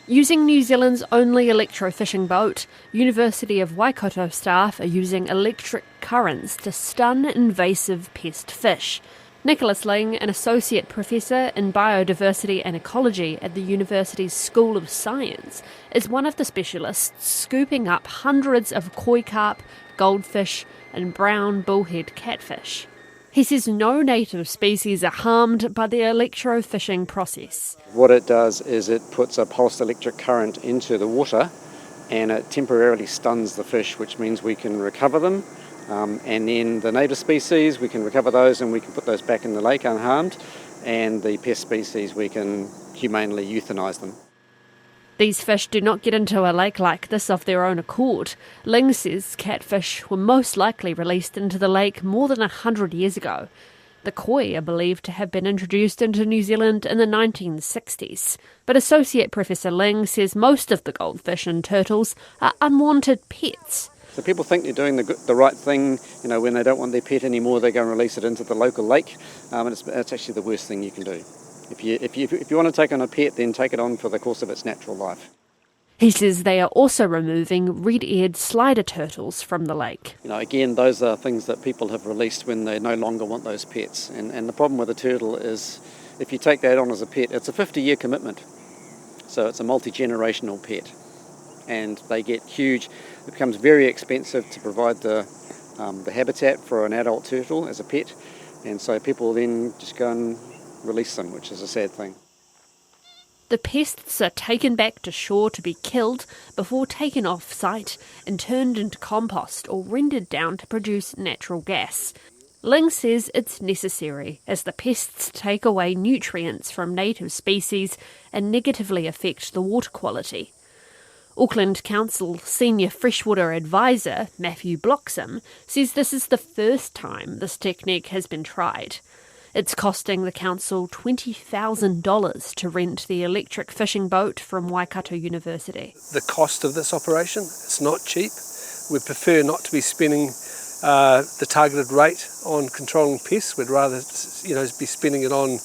Using New Zealand's only electrofishing boat, University of Waikato staff are using electric currents to stun invasive pest fish. Nicolas Ling, an associate professor in Biodiversity and Ecology at the university's School of Science, is one of the specialists scooping up hundreds of koi carp, goldfish and brown bullhead catfish. He says no native species are harmed by the electrofishing process. What it does is it puts a pulsed electric current into the water and it temporarily stuns the fish, which means we can recover them. And then the native species, we can recover those and we can put those back in the lake unharmed. And the pest species, we can humanely euthanise them. These fish do not get into a lake like this of their own accord. Ling says catfish were most likely released into the lake more than 100 years ago. The koi are believed to have been introduced into New Zealand in the 1960s. But Associate Professor Ling says most of the goldfish and turtles are unwanted pets. So people think they're doing the right thing, when they don't want their pet anymore, they go and release it into the local lake. And it's actually the worst thing you can do. If you want to take on a pet, then take it on for the course of its natural life. He says they are also removing red-eared slider turtles from the lake. Again, those are things that people have released when they no longer want those pets. And the problem with a turtle is if you take that on as a pet, it's a 50-year commitment. So it's a multi-generational pet. And they get huge. It becomes very expensive to provide the habitat for an adult turtle as a pet. And so people then just go and release them, which is a sad thing. The pests are taken back to shore to be killed before taken off site and turned into compost or rendered down to produce natural gas. Ling says it's necessary as the pests take away nutrients from native species and negatively affect the water quality. Auckland Council Senior Freshwater Advisor Matthew Bloxham says this is the first time this technique has been tried. It's costing the council $20,000 to rent the electric fishing boat from Waikato University. The cost of this operation, it's not cheap. We prefer not to be spending the targeted rate on controlling pests. We'd rather be spending it on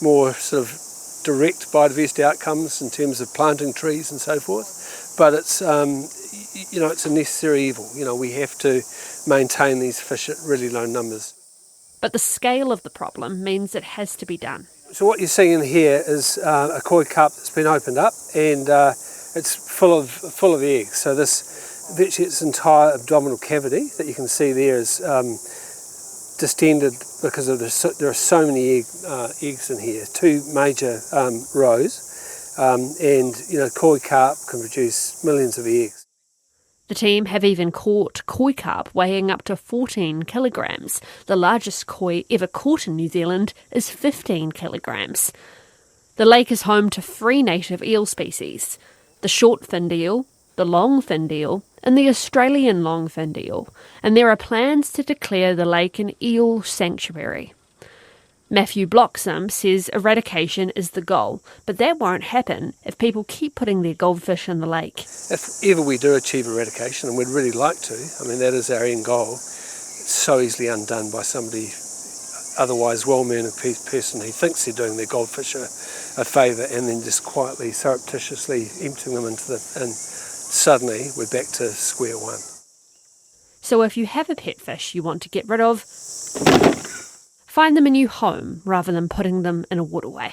more sort of direct biodiversity outcomes in terms of planting trees and so forth. But it's it's a necessary evil. We have to maintain these fish at really low numbers. But the scale of the problem means it has to be done. So what you're seeing here is a koi carp that's been opened up, and it's full of eggs. So this virtually its entire abdominal cavity that you can see there is distended because of there are so many eggs in here. Two major rows, and koi carp can produce millions of eggs. The team have even caught koi carp weighing up to 14 kilograms. The largest koi ever caught in New Zealand is 15 kilograms. The lake is home to 3 native eel species: the short-finned eel, the long-finned eel, and the Australian long-finned eel, and there are plans to declare the lake an eel sanctuary. Matthew Bloxham says eradication is the goal, but that won't happen if people keep putting their goldfish in the lake. If ever we do achieve eradication, and we'd really like to, that is our end goal, it's so easily undone by somebody otherwise well-meaning person who thinks they're doing their goldfish a favour and then just quietly, surreptitiously emptying them and suddenly we're back to square one. So if you have a pet fish you want to get rid of, find them a new home rather than putting them in a waterway.